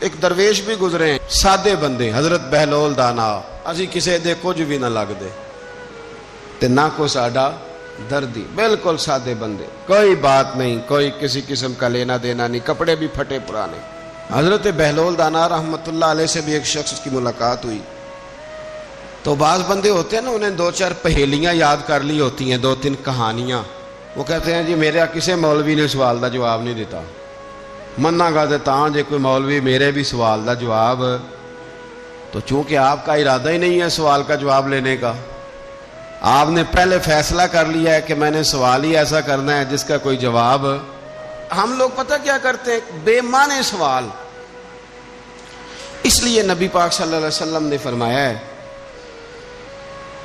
ایک درویش بھی گزرے ہیں, سادے بندے, حضرت بہلول دانا, اسی کسے دے کچھ بھی نہ لگ دے تے نہ کوئی ساڈا دردی, بالکل سادے بندے, کوئی بات نہیں, کوئی کسی قسم کا لینا دینا نہیں, کپڑے بھی پھٹے پرانے. حضرت بہلول دانا رحمت اللہ علیہ سے بھی ایک شخص کی ملاقات ہوئی. تو بعض بندے ہوتے ہیں نا, انہیں 2-4 پہیلیاں یاد کر لی ہوتی ہیں, 2-3 کہانیاں. وہ کہتے ہیں جی میرے کسے مولوی نے سوال دا جواب نہیں دیتا, منا گا دیتا ہاں جی کوئی مولوی میرے بھی سوال دا جواب. تو چونکہ آپ کا ارادہ ہی نہیں ہے سوال کا جواب لینے کا, آپ نے پہلے فیصلہ کر لیا ہے کہ میں نے سوال ہی ایسا کرنا ہے جس کا کوئی جواب. ہم لوگ پتہ کیا کرتے ہیں, بے معنی سوال. اس لیے نبی پاک صلی اللہ علیہ وسلم نے فرمایا ہے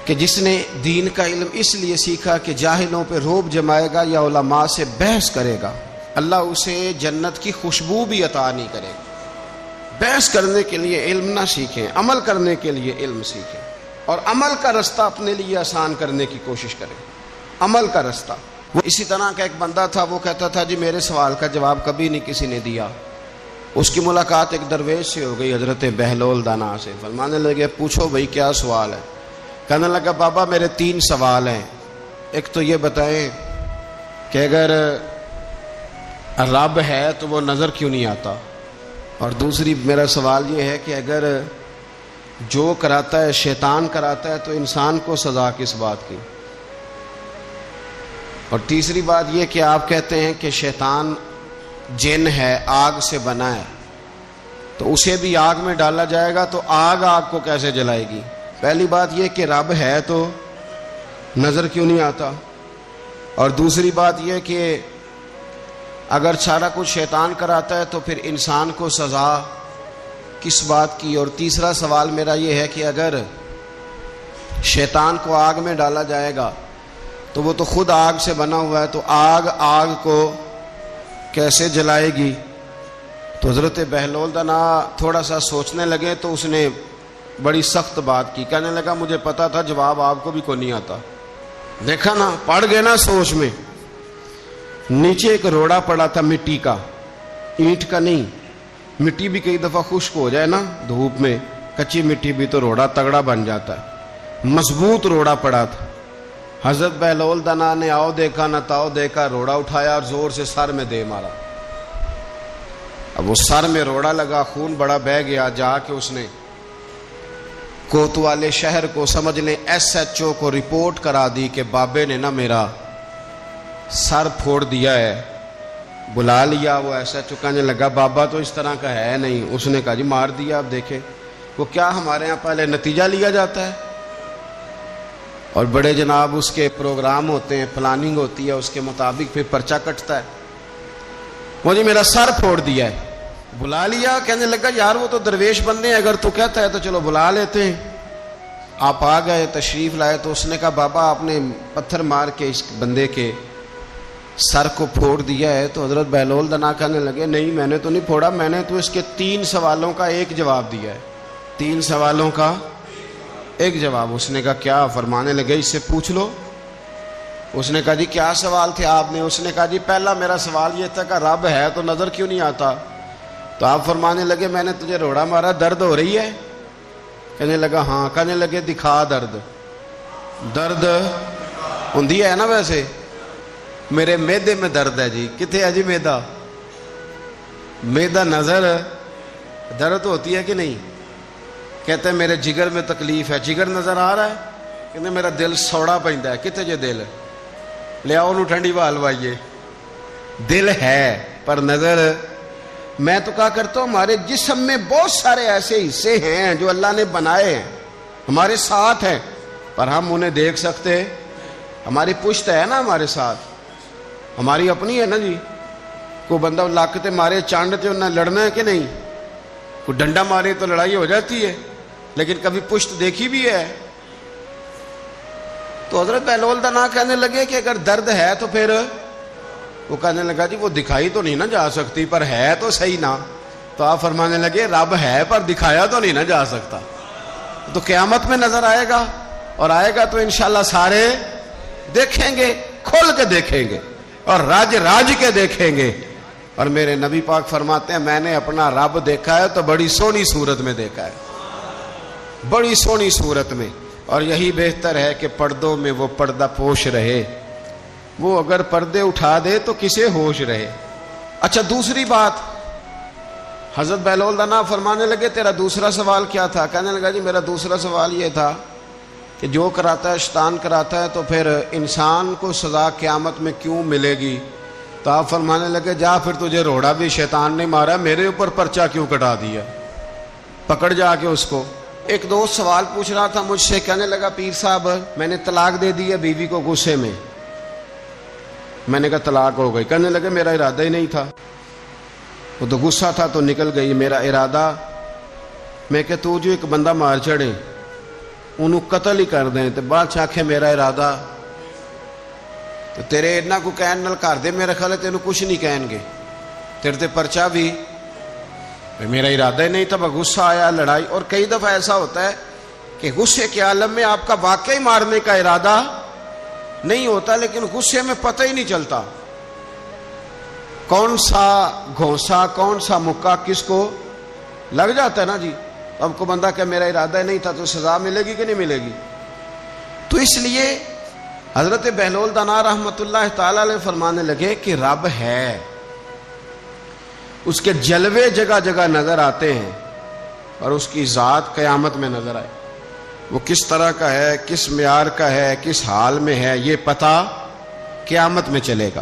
کہ جس نے دین کا علم اس لیے سیکھا کہ جاہلوں پہ رعب جمائے گا یا علماء سے بحث کرے گا, اللہ اسے جنت کی خوشبو بھی عطا نہیں کرے گا. بحث کرنے کے لیے علم نہ سیکھیں, عمل کرنے کے لیے علم سیکھیں, اور عمل کا رستہ اپنے لیے آسان کرنے کی کوشش کریں. عمل کا رستہ. وہ اسی طرح کا ایک بندہ تھا, وہ کہتا تھا جی میرے سوال کا جواب کبھی نہیں کسی نے دیا. اس کی ملاقات ایک درویش سے ہو گئی, حضرت بہلول دانا سے. فرمانے لگے پوچھو بھائی کیا سوال ہے. کہنے لگا بابا میرے 3 سوال ہیں. ایک تو یہ بتائیں کہ اگر رب ہے تو وہ نظر کیوں نہیں آتا, اور دوسری میرا سوال یہ ہے کہ اگر جو کراتا ہے شیطان کراتا ہے تو انسان کو سزا کس بات کی, اور تیسری بات یہ کہ آپ کہتے ہیں کہ شیطان جن ہے, آگ سے بنا ہے, تو اسے بھی آگ میں ڈالا جائے گا تو آگ کو کیسے جلائے گی. پہلی بات یہ کہ رب ہے تو نظر کیوں نہیں آتا, اور دوسری بات یہ کہ اگر سارا کچھ شیطان کراتا ہے تو پھر انسان کو سزا کس بات کی. اور تیسرا سوال میرا یہ ہے کہ اگر شیطان کو آگ میں ڈالا جائے گا تو وہ تو خود آگ سے بنا ہوا ہے, تو آگ کو کیسے جلائے گی. تو حضرت بہلول دانا تھوڑا سا سوچنے لگے تو اس نے بڑی سخت بات کی. کہنے لگا مجھے پتا تھا جواب آپ کو بھی کوئی نہیں آتا. دیکھا نا, پڑ گئے نا سوچ میں. نیچے ایک روڑا پڑا تھا مٹی کا, اینٹ کا نہیں. مٹی بھی کئی دفعہ خشک ہو جائے نا دھوپ میں, کچی مٹی بھی تو روڑا تگڑا بن جاتا ہے. مضبوط روڑا پڑا تھا. حضرت بہلول دانا نے آؤ دیکھا نہ تاؤ دیکھا, روڑا اٹھایا اور زور سے سر میں دے مارا. اب وہ سر میں روڑا لگا, خون بڑا بہہ گیا. جا کے اس نے کوتوالے شہر کو, سمجھ لیں SHO کو رپورٹ کرا دی کہ بابے نے نا میرا سر پھوڑ دیا ہے. بلا لیا. وہ SHO کہنے لگا بابا تو اس طرح کا ہے نہیں. اس نے کہا جی مار دیا. اب دیکھیں وہ کیا ہمارے ہاں پہلے نتیجہ لیا جاتا ہے, اور بڑے جناب اس کے پروگرام ہوتے ہیں, پلاننگ ہوتی ہے, اس کے مطابق پھر پرچہ کٹتا ہے. وہ جی میرا سر پھوڑ دیا ہے. بلا لیا. کہنے لگا یار وہ تو درویش بندے ہیں, اگر تو کہتا ہے تو چلو بلا لیتے ہیں. آپ آ گئے, تشریف لائے. تو اس نے کہا بابا آپ نے پتھر مار کے اس بندے کے سر کو پھوڑ دیا ہے. تو حضرت بہلول دانا کہنے لگے نہیں میں نے تو نہیں پھوڑا, میں نے تو اس کے 3 سوالوں کا ایک جواب دیا ہے. 3 سوالوں کا ایک جواب. اس نے کہا کیا؟ فرمانے لگے اس سے پوچھ لو. اس نے کہا جی کیا سوال تھے آپ نے؟ اس نے کہا جی پہلا میرا سوال یہ تھا کہ رب ہے تو نظر کیوں نہیں آتا. تو آپ فرمانے لگے میں نے تجھے روڑا مارا, درد ہو رہی ہے؟ کہنے لگا ہاں. کہنے لگے دکھا درد. درد ہوندی ہے نا ویسے, میرے میدے میں درد ہے جی. کتنے ہے جی میدا؟ میدا نظر درد ہوتی ہے کہ نہیں؟ کہتے ہیں میرے جگر میں تکلیف ہے. جگر نظر آ رہا ہے؟ کہتے میرا دل سوڑا پیندا ہے. کتنے جے دل؟ لے آؤ انہوں ٹھنڈی بال وائیے. دل ہے پر نظر. میں تو کہا کرتا ہوں ہمارے جسم میں بہت سارے ایسے حصے ہیں جو اللہ نے بنائے ہیں, ہمارے ساتھ ہیں, پر ہم انہیں دیکھ سکتے. ہماری پشت ہے نا ہمارے ساتھ, ہماری اپنی ہے نا جی. کوئی بندہ لاکتے مارے چانڈ تے انہیں لڑنا ہے کہ نہیں؟ کوئی ڈنڈا مارے تو لڑائی ہو جاتی ہے, لیکن کبھی پشت دیکھی بھی ہے. تو حضرت بہلول دانا کہنے لگے کہ اگر درد ہے تو پھر, وہ کہنے لگا جی وہ دکھائی تو نہیں نہ جا سکتی پر ہے تو صحیح نا. تو آپ فرمانے لگے رب ہے پر دکھایا تو نہیں نہ جا سکتا. تو قیامت میں نظر آئے گا, اور آئے گا تو انشاءاللہ سارے دیکھیں گے, کھول کے دیکھیں گے اور راج کے دیکھیں گے اور میرے نبی پاک فرماتے ہیں میں نے اپنا رب دیکھا ہے تو بڑی سونی صورت میں دیکھا ہے، بڑی سونی صورت میں، اور یہی بہتر ہے کہ پردوں میں وہ پردہ پوش رہے، وہ اگر پردے اٹھا دے تو کسے ہوش رہے۔ اچھا دوسری بات، حضرت بہلول دانا فرمانے لگے تیرا دوسرا سوال کیا تھا؟ کہنے لگا جی میرا دوسرا سوال یہ تھا کہ جو کراتا ہے شیطان کراتا ہے، تو پھر انسان کو سزا قیامت میں کیوں ملے گی؟ تو آپ فرمانے لگے جا پھر تجھے روڑا بھی شیطان نے مارا، میرے اوپر پرچہ کیوں کٹا دیا، پکڑ جا کے اس کو۔ ایک دوست سوال پوچھ رہا تھا مجھ سے، کہنے لگا پیر صاحب میں نے طلاق دے دی ہے بیوی کو غصے میں۔ میں نے کہا طلاق ہو گئی؟ کہنے لگے میرا ارادہ ہی نہیں تھا، وہ تو غصہ تھا تو نکل گئی، میرا ارادہ میں کہ تو جو ایک بندہ مار چڑے انہوں قتل ہی کر دیں، تو بادشاہ آکھے میرا ارادہ، تو تیرے اتنا کو کہن نال کر دے، میرا خیال ہے تینوں کچھ نہیں کہیں گے، تیرے تے پرچہ بھی میرا ارادہ ہی نہیں تھا، غصہ آیا لڑائی۔ اور کئی دفعہ ایسا ہوتا ہے کہ غصے کے عالم میں آپ کا واقعی مارنے کا ارادہ نہیں ہوتا، لیکن غصے میں پتہ ہی نہیں چلتا کون سا گھونسا کون سا مکہ کس کو لگ جاتا ہے نا جی۔ اب کو بندہ کہ میرا ارادہ ہی نہیں تھا، تو سزا ملے گی کہ نہیں ملے گی؟ تو اس لیے حضرت بہلول دانا رحمت اللہ تعالی علیہ فرمانے لگے کہ رب ہے، اس کے جلوے جگہ جگہ نظر آتے ہیں، اور اس کی ذات قیامت میں نظر آئے، وہ کس طرح کا ہے، کس معیار کا ہے، کس حال میں ہے، یہ پتہ قیامت میں چلے گا۔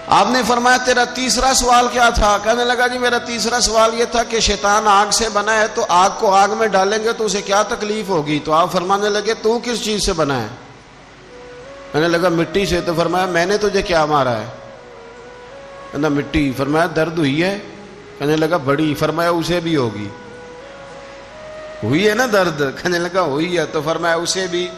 آپ نے فرمایا تیرا تیسرا سوال کیا تھا؟ کہنے لگا جی میرا تیسرا سوال یہ تھا کہ شیطان آگ سے بنا ہے، تو آگ کو آگ میں ڈالیں گے تو اسے کیا تکلیف ہوگی؟ تو آپ فرمانے لگے تو کس چیز سے بنا ہے؟ کہنے لگا مٹی سے۔ تو فرمایا میں نے تجھے کیا مارا ہے؟ کہنا مٹی۔ فرمایا درد ہوئی ہے؟ کہنے لگا بڑی۔ فرمایا اسے بھی ہوگی، ہوئی ہے نا درد؟ کہنے لگا ہوئی ہے۔ تو فرمایا اسے بھی